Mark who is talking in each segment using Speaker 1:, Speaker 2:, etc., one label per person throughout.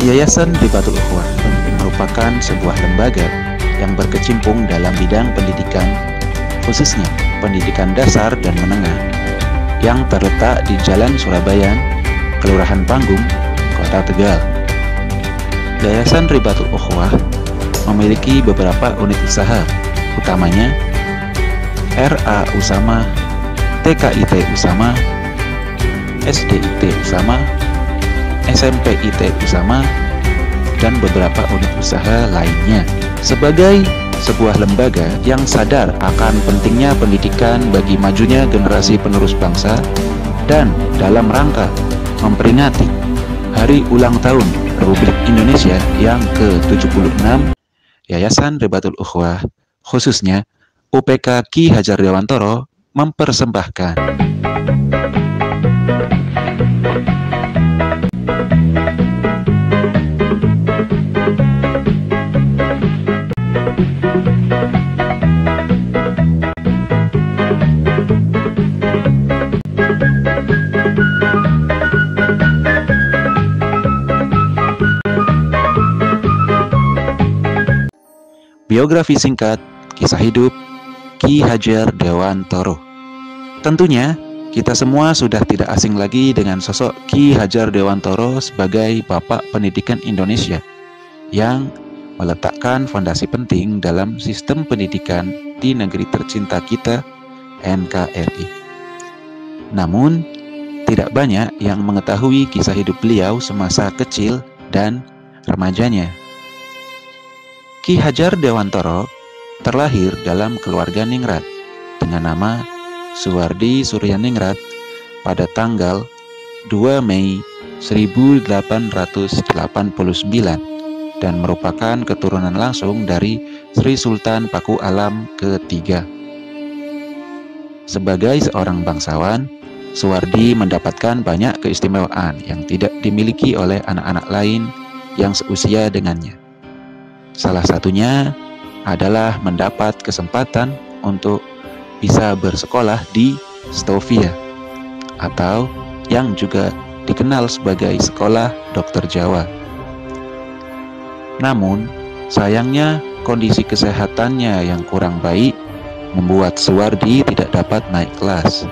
Speaker 1: Yayasan Ribatul Ukhuwah merupakan sebuah lembaga yang berkecimpung dalam bidang pendidikan, khususnya pendidikan dasar dan menengah, yang terletak di Jalan Surabaya, Kelurahan Panggung, Kota Tegal. Yayasan Ribatul Ukhuwah memiliki beberapa unit usaha, utamanya RA Usama, TKIT Usama, SDIT Usama, SMPIT Usama, dan beberapa unit usaha lainnya. Sebagai sebuah lembaga yang sadar akan pentingnya pendidikan bagi majunya generasi penerus bangsa, dan dalam rangka memperingati Hari Ulang Tahun Republik Indonesia yang ke-76, Yayasan Ribatul Ukhuwah, khususnya UPK Ki Hajar Dewantoro, mempersembahkan biografi singkat kisah hidup Ki Hajar Dewantoro. Tentunya kita semua sudah tidak asing lagi dengan sosok Ki Hajar Dewantoro sebagai Bapak Pendidikan Indonesia yang meletakkan fondasi penting dalam sistem pendidikan di negeri tercinta kita, NKRI. Namun, tidak banyak yang mengetahui kisah hidup beliau semasa kecil dan remajanya. Ki Hajar Dewantoro terlahir dalam keluarga ningrat dengan nama Suwardi Suryaningrat pada tanggal 2 Mei 1889 dan merupakan keturunan langsung dari Sri Sultan Paku Alam ketiga. Sebagai seorang bangsawan, Suwardi mendapatkan banyak keistimewaan yang tidak dimiliki oleh anak-anak lain yang seusia dengannya. Salah satunya adalah mendapat kesempatan untuk bisa bersekolah di Stovia, atau yang juga dikenal sebagai Sekolah Dokter Jawa. Namun, sayangnya kondisi kesehatannya yang kurang baik membuat Suwardi tidak dapat naik kelas,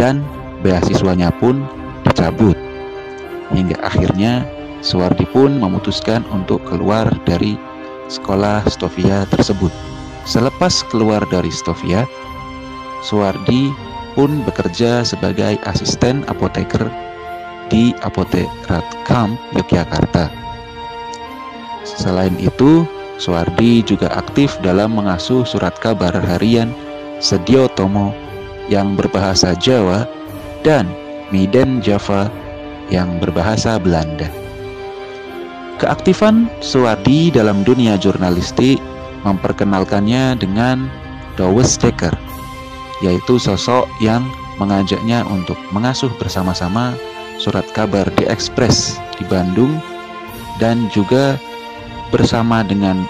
Speaker 1: dan beasiswanya pun dicabut. Hingga akhirnya Suwardi pun memutuskan untuk keluar dari sekolah Stovia tersebut. Selepas keluar dari Stovia, Suwardi pun bekerja sebagai asisten apoteker di Apotek Radcamp, Yogyakarta. Selain itu, Suwardi juga aktif dalam mengasuh surat kabar harian Sedio Tomo yang berbahasa Jawa dan Medan Java yang berbahasa Belanda. Keaktifan Suwardi dalam dunia jurnalistik memperkenalkannya dengan Douwes Dekker, yaitu sosok yang mengajaknya untuk mengasuh bersama-sama surat kabar di Express di Bandung, dan juga bersama dengan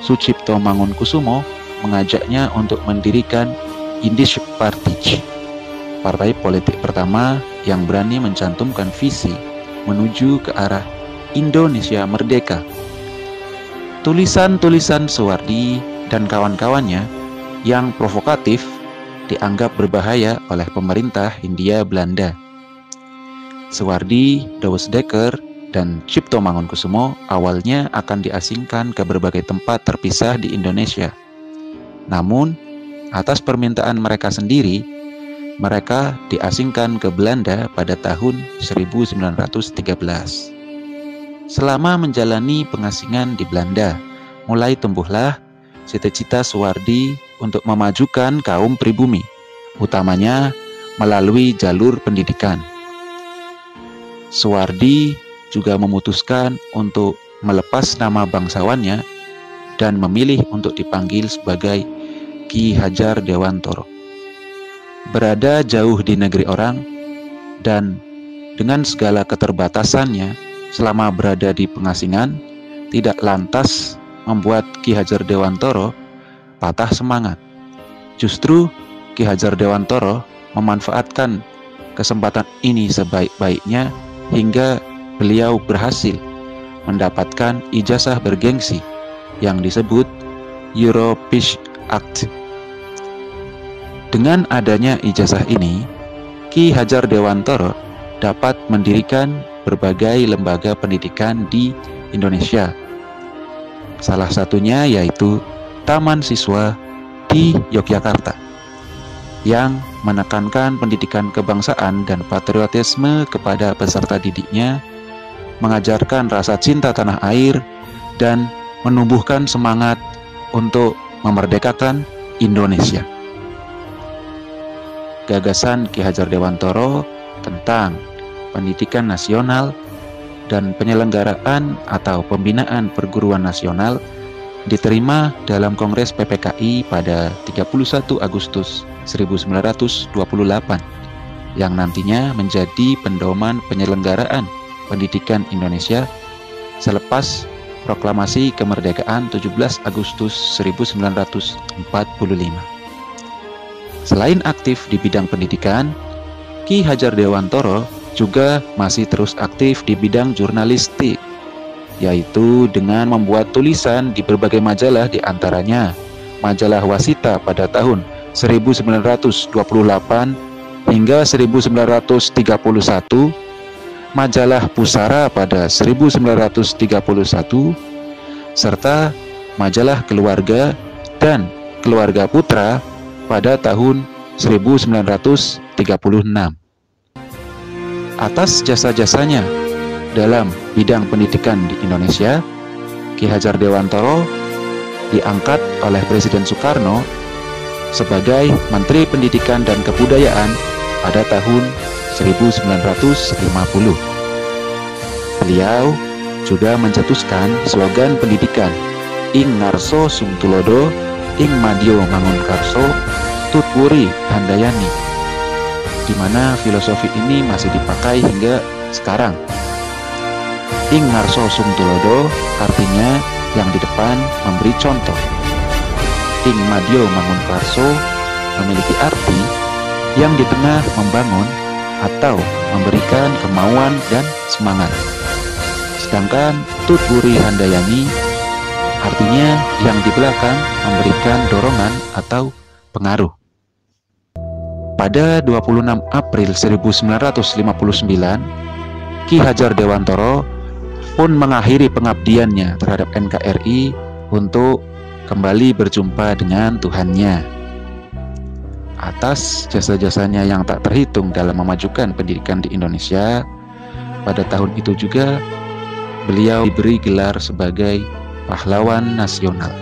Speaker 1: Sucipto Mangunkusumo mengajaknya untuk mendirikan Indische Partij, partai politik pertama yang berani mencantumkan visi menuju ke arah Indonesia merdeka. Tulisan-tulisan Suwardi dan kawan-kawannya yang provokatif dianggap berbahaya oleh pemerintah Hindia Belanda. Suwardi, Douwes Dekker, dan Cipto Mangunkusumo awalnya akan diasingkan ke berbagai tempat terpisah di Indonesia. Namun, atas permintaan mereka sendiri, mereka diasingkan ke Belanda pada tahun 1913. Selama menjalani pengasingan di Belanda, mulai tumbuhlah cita-cita Suwardi untuk memajukan kaum pribumi, utamanya melalui jalur pendidikan. Suwardi juga memutuskan untuk melepas nama bangsawannya dan memilih untuk dipanggil sebagai Ki Hajar Dewantoro. Berada jauh di negeri orang dan dengan segala keterbatasannya selama berada di pengasingan, tidak lantas membuat Ki Hajar Dewantoro patah semangat. Justru Ki Hajar Dewantoro memanfaatkan kesempatan ini sebaik-baiknya hingga beliau berhasil mendapatkan ijazah bergengsi yang disebut Europees Act. Dengan adanya ijazah ini, Ki Hajar Dewantara dapat mendirikan berbagai lembaga pendidikan di Indonesia. Salah satunya yaitu Taman Siswa di Yogyakarta yang menekankan pendidikan kebangsaan dan patriotisme kepada peserta didiknya, mengajarkan rasa cinta tanah air, dan menumbuhkan semangat untuk memerdekakan Indonesia. Gagasan Ki Hajar Dewantara tentang pendidikan nasional dan penyelenggaraan atau pembinaan perguruan nasional diterima dalam Kongres PPKI pada 31 Agustus 1928 yang nantinya menjadi pedoman penyelenggaraan pendidikan Indonesia selepas proklamasi kemerdekaan 17 Agustus 1945. Selain aktif di bidang pendidikan, Ki Hajar Dewantara juga masih terus aktif di bidang jurnalistik, yaitu dengan membuat tulisan di berbagai majalah, di antaranya majalah Wasita pada tahun 1928 hingga 1931, majalah Pusara pada 1931, serta majalah Keluarga dan Keluarga Putra pada tahun 1936. Atas jasa-jasanya dalam bidang pendidikan di Indonesia, Ki Hajar Dewantara diangkat oleh Presiden Soekarno sebagai Menteri Pendidikan dan Kebudayaan pada tahun 1950. Beliau juga mencetuskan slogan pendidikan Ing Ngarso Sungtulodo, Ing Madyo Mangunkarso, Tutwuri Handayani, di mana filosofi ini masih dipakai hingga sekarang. Ing Ngarso Sungtulodo artinya yang di depan memberi contoh. Ing Madyo Mangunkarso memiliki arti yang di tengah membangun atau memberikan kemauan dan semangat. Sedangkan Tutwuri Handayani artinya yang di belakang memberikan dorongan atau pengaruh. Pada 26 April 1959, Ki Hajar Dewantara pun mengakhiri pengabdiannya terhadap NKRI untuk kembali berjumpa dengan Tuhannya. Atas jasa-jasanya yang tak terhitung dalam memajukan pendidikan di Indonesia, pada tahun itu juga beliau diberi gelar sebagai pahlawan nasional.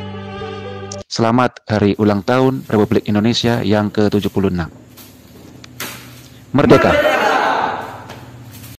Speaker 1: Selamat Hari Ulang Tahun Republik Indonesia yang ke-76. Merdeka!